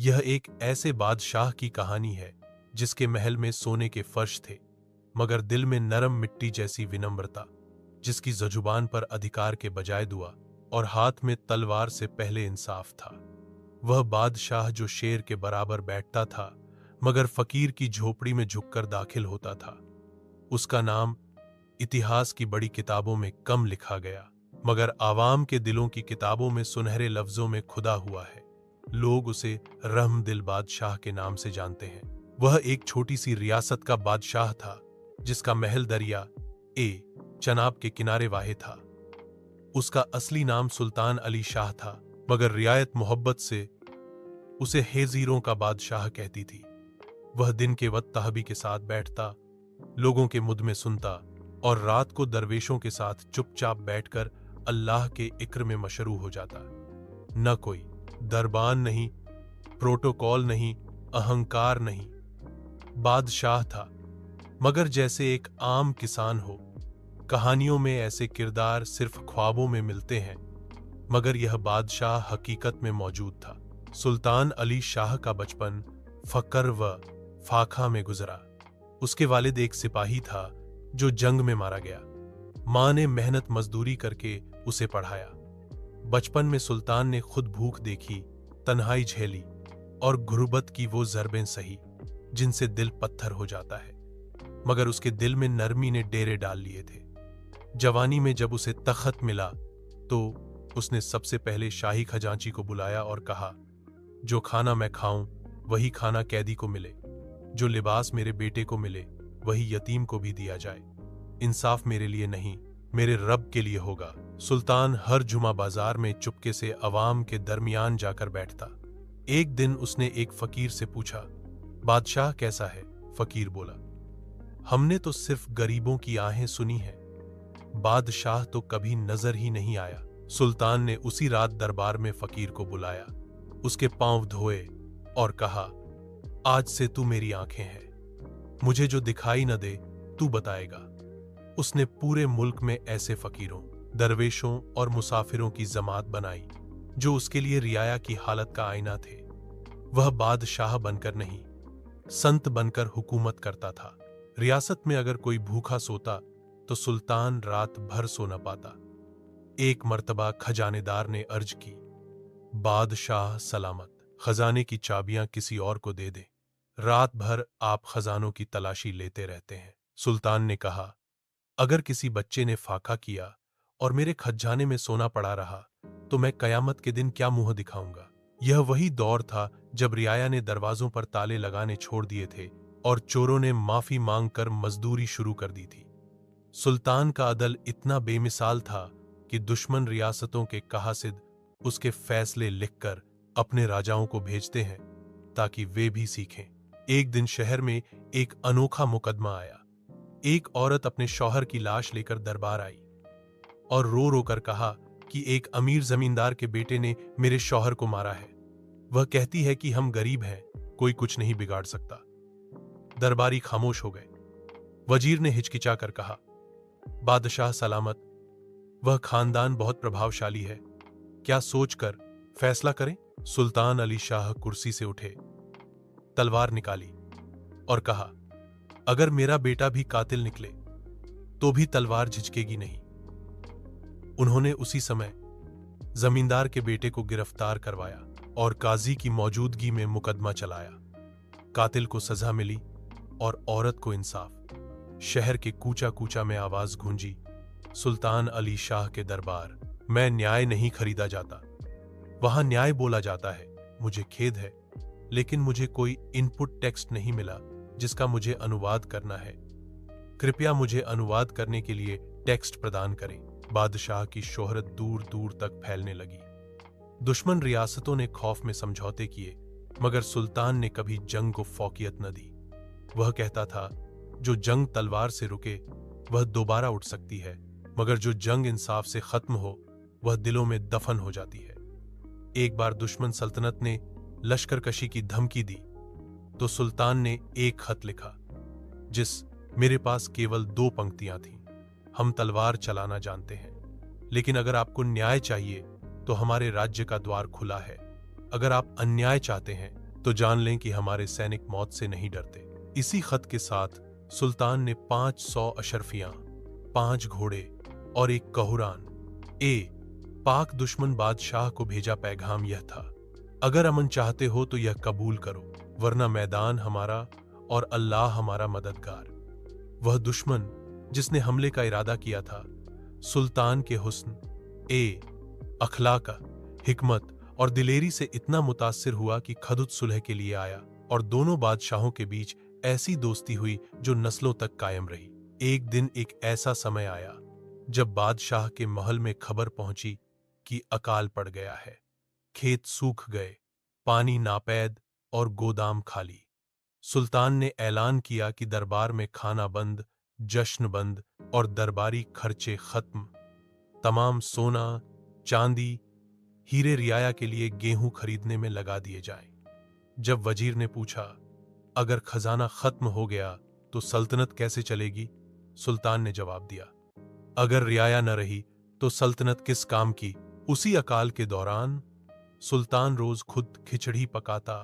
यह एक ऐसे बादशाह की कहानी है जिसके महल में सोने के फर्श थे, मगर दिल में नरम मिट्टी जैसी विनम्रता, जिसकी जुबान पर अधिकार के बजाय दुआ और हाथ में तलवार से पहले इंसाफ था। वह बादशाह जो शेर के बराबर बैठता था मगर फकीर की झोपड़ी में झुककर दाखिल होता था। उसका नाम इतिहास की बड़ी किताबों में कम लिखा गया, मगर आवाम के दिलों की किताबों में सुनहरे लफ्जों में खुदा हुआ है। लोग उसे रहमदिल बादशाह के नाम से जानते हैं। वह एक छोटी सी रियासत का बादशाह था जिसका महल दरिया चनाब के किनारे वाक़ था। उसका असली नाम सुल्तान अली शाह था, मगर रियायत मोहब्बत से उसे हेजीरों का बादशाह कहती थी। वह दिन के वक्त तहबी के साथ बैठता, लोगों के मुद में सुनता और रात को दरवेशों के साथ चुपचाप बैठकर अल्लाह के इक्र में मशरू हो जाता। न कोई दरबान नहीं, प्रोटोकॉल नहीं, अहंकार नहीं। बादशाह था, मगर जैसे एक आम किसान हो। कहानियों में ऐसे किरदार सिर्फ ख्वाबों में मिलते हैं, मगर यह बादशाह हकीकत में मौजूद था। सुल्तान अली शाह का बचपन फकर व फाखा में गुजरा। उसके वालिद एक सिपाही था जो जंग में मारा गया। मां ने मेहनत मजदूरी करके उसे पढ़ाया। बचपन में सुल्तान ने खुद भूख देखी, तन्हाई झेली और गुर्बत की वो ज़रबें सही जिनसे दिल पत्थर हो जाता है, मगर उसके दिल में नरमी ने डेरे डाल लिए थे। जवानी में जब उसे तख्त मिला तो उसने सबसे पहले शाही खजांची को बुलाया और कहा, जो खाना मैं खाऊं वही खाना कैदी को मिले, जो लिबास मेरे बेटे को मिले वही यतीम को भी दिया जाए। इंसाफ मेरे लिए नहीं, मेरे रब के लिए होगा। सुल्तान हर जुमा बाजार में चुपके से अवाम के दरमियान जाकर बैठता। एक दिन उसने एक फकीर से पूछा, बादशाह कैसा है? फकीर बोला, हमने तो सिर्फ गरीबों की आहें सुनी हैं, बादशाह तो कभी नजर ही नहीं आया। सुल्तान ने उसी रात दरबार में फकीर को बुलाया, उसके पांव धोए और कहा, आज से तू मेरी आंखें हैं, मुझे जो दिखाई न दे तू बताएगा। उसने पूरे मुल्क में ऐसे फकीरों, दरवेशों और मुसाफिरों की जमात बनाई जो उसके लिए रियाया की हालत का आईना थे। वह बादशाह बनकर नहीं, संत बनकर हुकूमत करता था। रियासत में अगर कोई भूखा सोता तो सुल्तान रात भर सो न पाता। एक मर्तबा खजानेदार ने अर्ज की, बादशाह सलामत, खजाने की चाबियां किसी और को दे दे, रात भर आप खजानों की तलाशी लेते रहते हैं। सुल्तान ने कहा, अगर किसी बच्चे ने फाका किया और मेरे खजाने में सोना पड़ा रहा तो मैं कयामत के दिन क्या मुंह दिखाऊंगा। यह वही दौर था जब रियाया ने दरवाजों पर ताले लगाने छोड़ दिए थे और चोरों ने माफी मांगकर मजदूरी शुरू कर दी थी। सुल्तान का अदल इतना बेमिसाल था कि दुश्मन रियासतों के कासिद उसके फैसले लिखकर अपने राजाओं को भेजते हैं ताकि वे भी सीखें। एक दिन शहर में एक अनोखा मुकदमा आया। एक औरत अपने शौहर की लाश लेकर दरबार आई और रो रो कर कहा कि एक अमीर जमींदार के बेटे ने मेरे शौहर को मारा है। वह कहती है कि हम गरीब हैं, कोई कुछ नहीं बिगाड़ सकता। दरबारी खामोश हो गए। वजीर ने हिचकिचा कर कहा, बादशाह सलामत, वह खानदान बहुत प्रभावशाली है, क्या सोचकर फैसला करें? सुल्तान अली शाह कुर्सी से उठे, तलवार निकाली और कहा, अगर मेरा बेटा भी कातिल निकले तो भी तलवार झिझकेगी नहीं। उन्होंने उसी समय जमींदार के बेटे को गिरफ्तार करवाया और काजी की मौजूदगी में मुकदमा चलाया। कातिल को सजा मिली और औरत को इंसाफ। शहर के कूचा कूचा में आवाज गूंजी, सुल्तान अली शाह के दरबार में न्याय नहीं खरीदा जाता, वहां न्याय बोला जाता है। मुझे खेद है, लेकिन मुझे कोई इनपुट टेक्स्ट नहीं मिला जिसका मुझे अनुवाद करना है। कृपया मुझे अनुवाद करने के लिए टेक्स्ट प्रदान करें। बादशाह की शोहरत दूर दूर तक फैलने लगी। दुश्मन रियासतों ने खौफ में समझौते किए, मगर सुल्तान ने कभी जंग को फौकियत न दी। वह कहता था, जो जंग तलवार से रुके वह दोबारा उठ सकती है, मगर जो जंग इंसाफ से खत्म हो वह दिलों में दफन हो जाती है। एक बार दुश्मन सल्तनत ने लश्करकशी की धमकी दी तो सुल्तान ने एक खत लिखा, जिस मेरे पास केवल 2 पंक्तियां थीं, हम तलवार चलाना जानते हैं, लेकिन अगर आपको न्याय चाहिए तो हमारे राज्य का द्वार खुला है। अगर आप अन्याय चाहते हैं तो जान लें कि हमारे सैनिक मौत से नहीं डरते। इसी खत के साथ सुल्तान ने 500 अशरफियां, 5 घोड़े और एक कहुरान पाक दुश्मन बादशाह को भेजा। पैगाम यह था, अगर अमन चाहते हो तो यह कबूल करो, वरना मैदान हमारा और अल्लाह हमारा मददगार। वह दुश्मन जिसने हमले का इरादा किया था, सुल्तान के हुस्न, अखलाक, हिकमत और दिलेरी से इतना मुतासिर हुआ कि खदुत सुलह के लिए आया और दोनों बादशाहों के बीच ऐसी दोस्ती हुई जो नस्लों तक कायम रही। एक दिन एक ऐसा समय आया जब बादशाह के महल में खबर पहुंची कि अकाल पड़ गया है। खेत सूख गए, पानी नापैद और गोदाम खाली। सुल्तान ने ऐलान किया कि दरबार में खाना बंद, जश्न बंद और दरबारी खर्चे खत्म। तमाम सोना, चांदी, हीरे रियाया के लिए गेहूं खरीदने में लगा दिए जाएं। जब वजीर ने पूछा, अगर खजाना खत्म हो गया तो सल्तनत कैसे चलेगी? सुल्तान ने जवाब दिया, अगर रियाया न रही तो सल्तनत किस काम की? उसी अकाल के दौरान सुल्तान रोज खुद खिचड़ी पकाता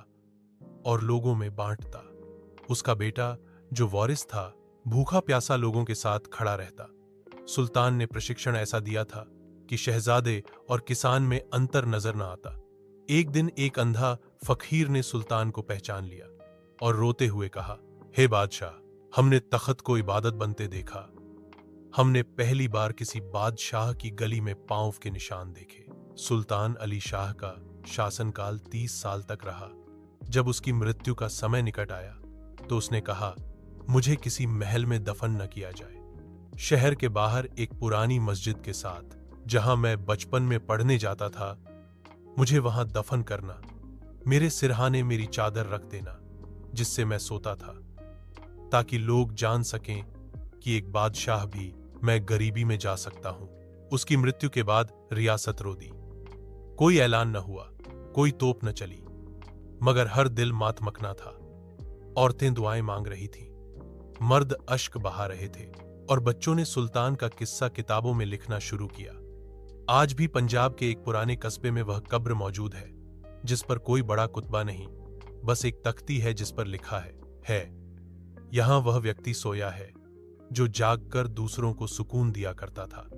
और लोगों में बांटता। उसका बेटा जो वारिस था, भूखा प्यासा लोगों के साथ खड़ा रहता। सुल्तान ने प्रशिक्षण ऐसा दिया था कि शहजादे और किसान में अंतर नजर न आता। एक दिन एक अंधा फकीर ने सुल्तान को पहचान लिया और रोते हुए कहा, हे बादशाह, हमने तख्त को इबादत बनते देखा। हमने पहली बार किसी बादशाह की गली में पांव के निशान देखे। सुल्तान अली शाह का शासनकाल 30 साल तक रहा। जब उसकी मृत्यु का समय निकट आया तो उसने कहा, मुझे किसी महल में दफन न किया जाए। शहर के बाहर एक पुरानी मस्जिद के साथ, जहां मैं बचपन में पढ़ने जाता था, मुझे वहां दफन करना। मेरे सिरहाने मेरी चादर रख देना जिससे मैं सोता था, ताकि लोग जान सकें कि एक बादशाह भी मैं गरीबी में जा सकता हूं। उसकी मृत्यु के बाद रियासत रो दी। कोई ऐलान न हुआ, कोई तोप न चली, मगर हर दिल मातमकना था। औरतें दुआएं मांग रही थीं, मर्द अश्क बहा रहे थे और बच्चों ने सुल्तान का किस्सा किताबों में लिखना शुरू किया। आज भी पंजाब के एक पुराने कस्बे में वह कब्र मौजूद है, जिस पर कोई बड़ा कुतबा नहीं, बस एक तख्ती है जिस पर लिखा है यहां वह व्यक्ति सोया है जो जागकर दूसरों को सुकून दिया करता था।